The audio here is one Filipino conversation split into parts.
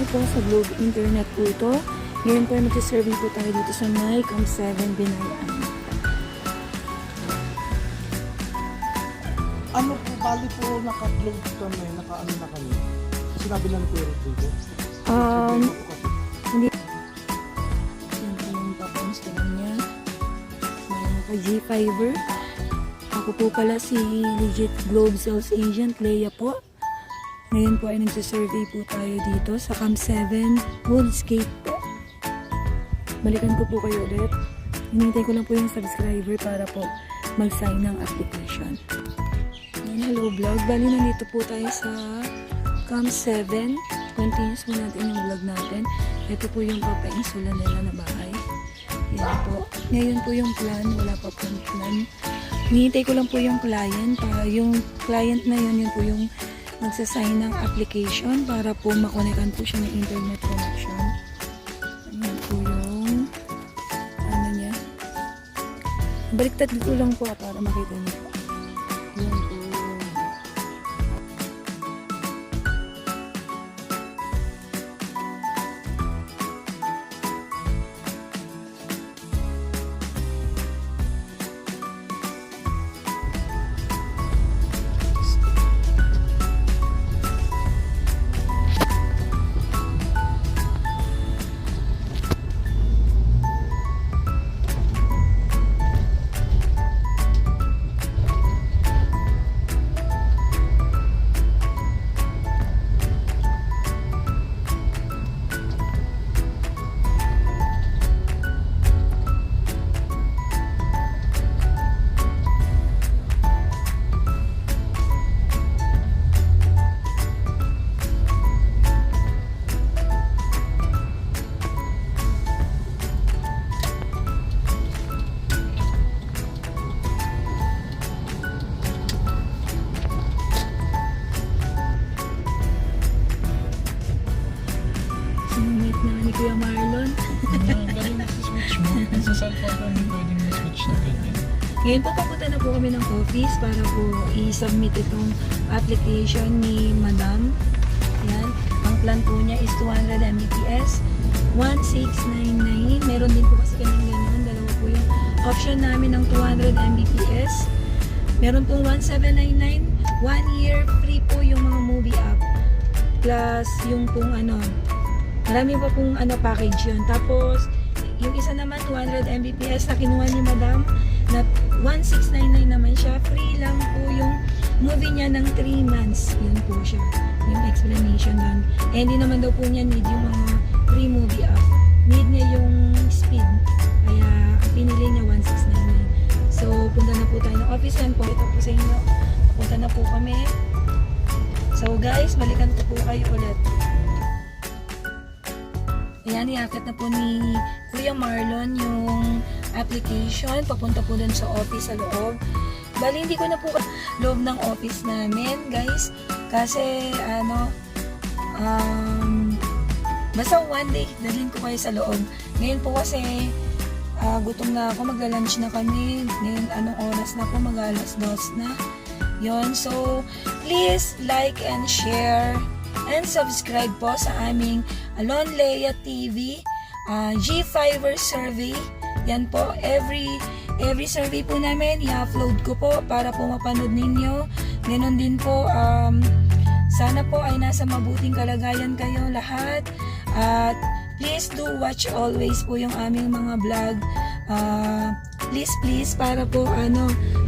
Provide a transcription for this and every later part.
po sa Globe Internet po ito. Ngayon po ay mag-survey po tayo dito sa may Camp 7 Binayan. Ano po, bali po naka-upload kami, naka-ano na kami. Sinabi lang po yung dito. Hindi. Yan po yung papanstalan niya. May naka-G-Fiber. Ako po pala si Legit Globe Sales Agent, Leia po. Ngayon po ay nagsasurvey po tayo dito sa Camp 7 Woodscape po. Balikan ko po kayo ulit. Hinintay ko lang po yung subscriber para po mag-sign ng application. Hello vlog, bali nandito po tayo sa Camp 7. Continuous po natin yung vlog natin. Ito po yung papainsula nila na bahay. Yan po. Ngayon po yung plan, wala pa po yung plan. Hinihintay ko lang po yung client. Yung client na yun po yung magsasign ng application para po makonekan po siya ng internet connection. Ayan po yung ano niya. Baliktad ko lang po para makita niyo po. Yan po. Ni Kuya Marlon. Galing na sa switch mo. Sa cellphone mo, hindi pwedeng na-switch na ganyan. Ngayon po papunta na po kami ng office para po i-submit itong application ni Madam. Yan. Ang plan po niya is 200 Mbps, 1699. Meron din po kasi kaming ganoon. Dalawa po yung option namin ng 200 Mbps. Meron pong 1799. 1 year free po yung mga movie app. Plus yung pong marami pa pong package yun. Tapos, yung isa naman, 200 Mbps na kinuha ni Madam, na 1699 naman siya. Free lang po yung movie niya ng 3 months. Yun po siya. Yung explanation doon. Eh, hindi naman daw po niya need yung mga free movie app. Need niya yung speed. Kaya, pinili niya 1699. So, punta na po tayo ng office yan po. Ito po sa inyo. Punta na po kami. So, guys, balikan ko po kayo ulit. Ayan, iakit na po ni Kuya Marlon yung application. Papunta po dun sa office sa loob. Bali, hindi ko na po loob ng office namin, guys. Kasi, basta one day, dalhin ko kayo sa loob. Ngayon po kasi, gutom na ako, magla-lunch na kami. Ngayon, anong oras na po? Mag-alas 2 na. Yon, so, please like and share and subscribe po sa aming Alon Leia TV G-Fiber survey. Yan po, every survey po namin i-upload ko po para po mapanood ninyo. Ganon din po, sana po ay nasa mabuting kalagayan kayo lahat. At please do watch always po yung aming mga vlog. Please para po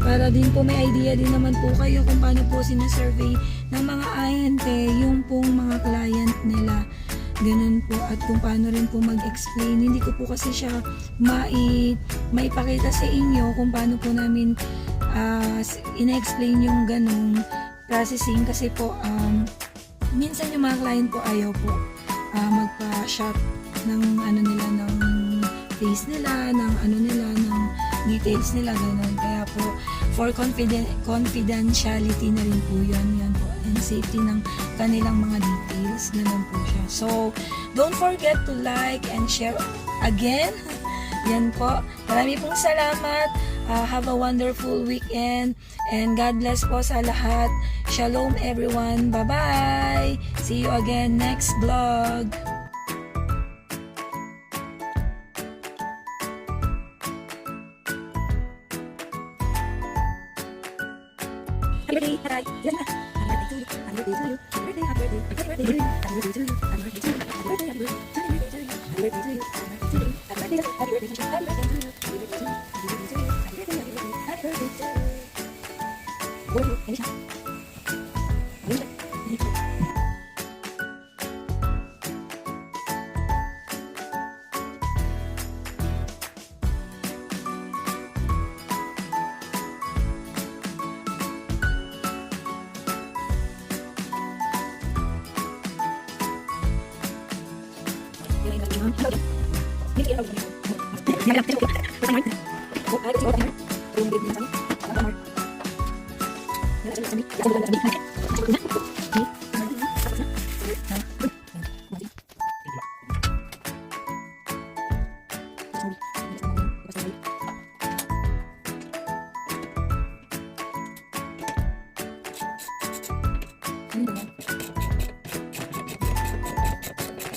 para din po may idea din naman po kayo kung paano po sinasurvey ng mga ahente yung pong mga client nila. Ganun po, at kung paano rin po mag-explain. Hindi ko po kasi siya maipakita sa inyo kung paano po namin ina-explain yung ganung processing kasi po minsan yung mga client po ayaw po magpa-shot ng nila, ng face nila, ng nila, ng details nila, ganun. Kaya po, for confidentiality na rin po yan po, and safety ng kanilang mga details, ganun po siya. So, don't forget to like and share again. Yan po. Marami pong salamat. Have a wonderful weekend and God bless po sa lahat. Shalom everyone. Bye-bye. See you again next vlog. Happy birthday, Taray. Yan na. Happy birthday to you. Happy birthday to you. Happy birthday. Happy birthday to you. Happy birthday to you. Happy birthday to you. Happy birthday, happy birthday. Happy birthday to you. Happy birthday to you. Happy birthday to you. Happy birthday to you. Happy birthday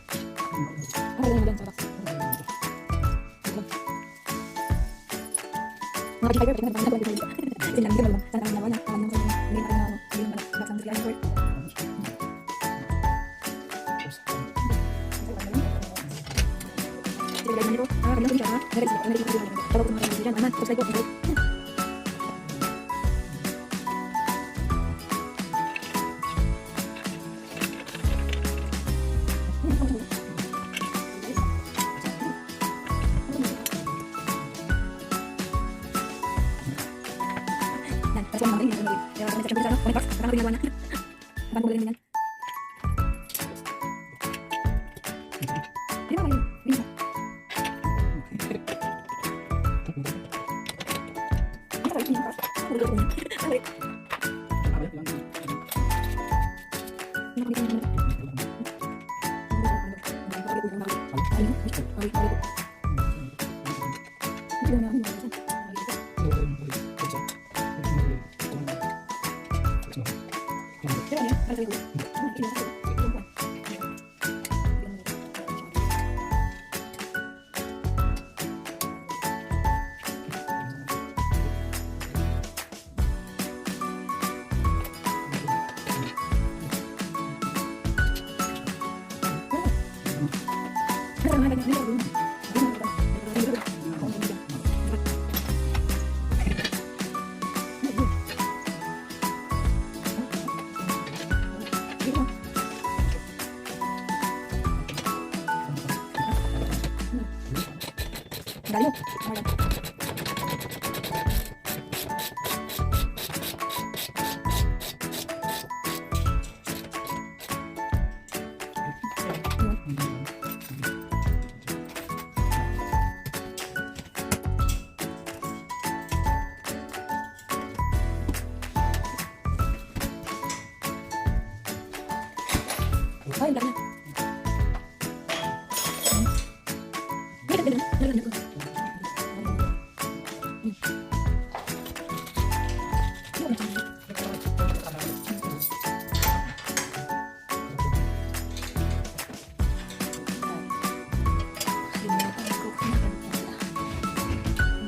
to you. Happy birthday to you. Happy birthday to you. Happy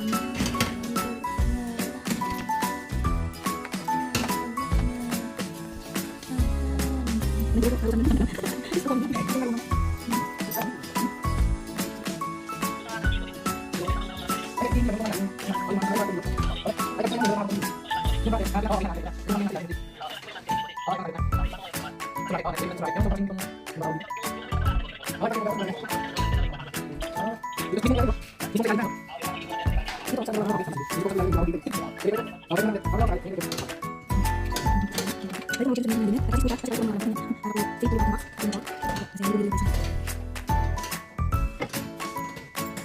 birthday to you. Happy birthday to you. Happy birthday to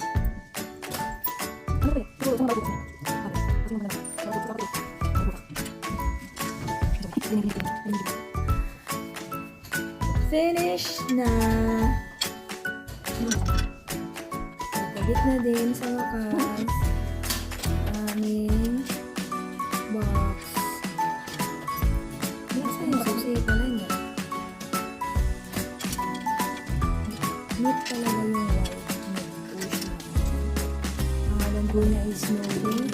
you. Happy birthday to you. Happy birthday to you. finish na. Nakabit na din sa wakas aming box. Nasa yung susi pala niya. Neat talaga yung white. Neat po siya. Ang alam po niya is Snowy.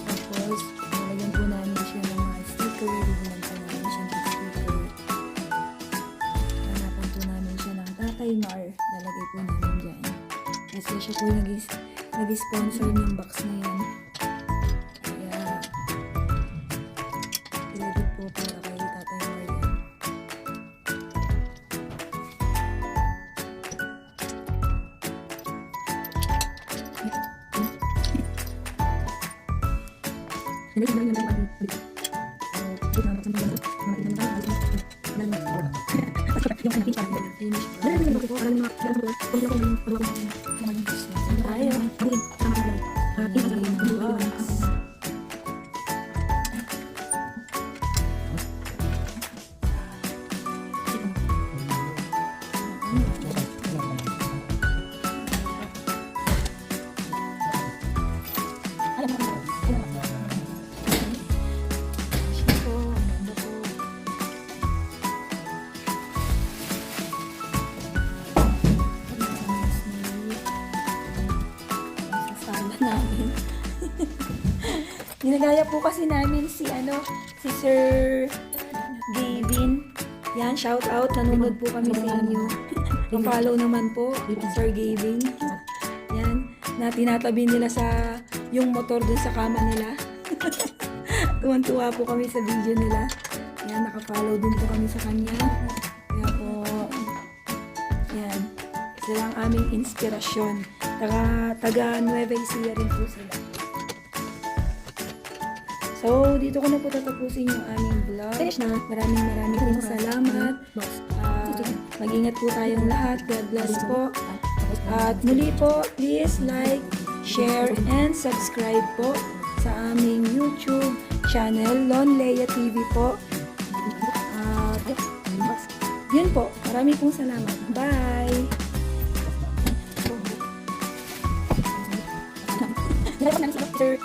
Tapos, nalagyan po namin siya ng mga sticker. Bigyan po namin siya ng sticker. Hanapan po namin siya ng Tatay Mar. Nalagay po namin dyan. Kasi siya po nag-sponsor ng box na yan. Kaya, credit po para kay Tatay Mar yan. namin. Ginagaya po kasi namin si Sir Gavin. Yan, shout out. Nanonood po kami sa inyo. Pa-follow naman po, Sir Gavin. Yan, na tinatabi nila sa yung motor dun sa kama nila. Tuwan-tuwa po kami sa video nila. Yan, naka-follow din po kami sa kanya. Kaya po, yan, sila ang aming inspirasyon. Taga Nueva Ecija rin po sila. So, dito ko na po tatapusin yung aming vlog. Finish na. Maraming pong salamat. Mag-ingat po tayong lahat. God bless po. At muli po, please like, share, and subscribe po sa aming YouTube channel, Lon Leia TV po. Yun po. Maraming pong salamat. Bye! Sir,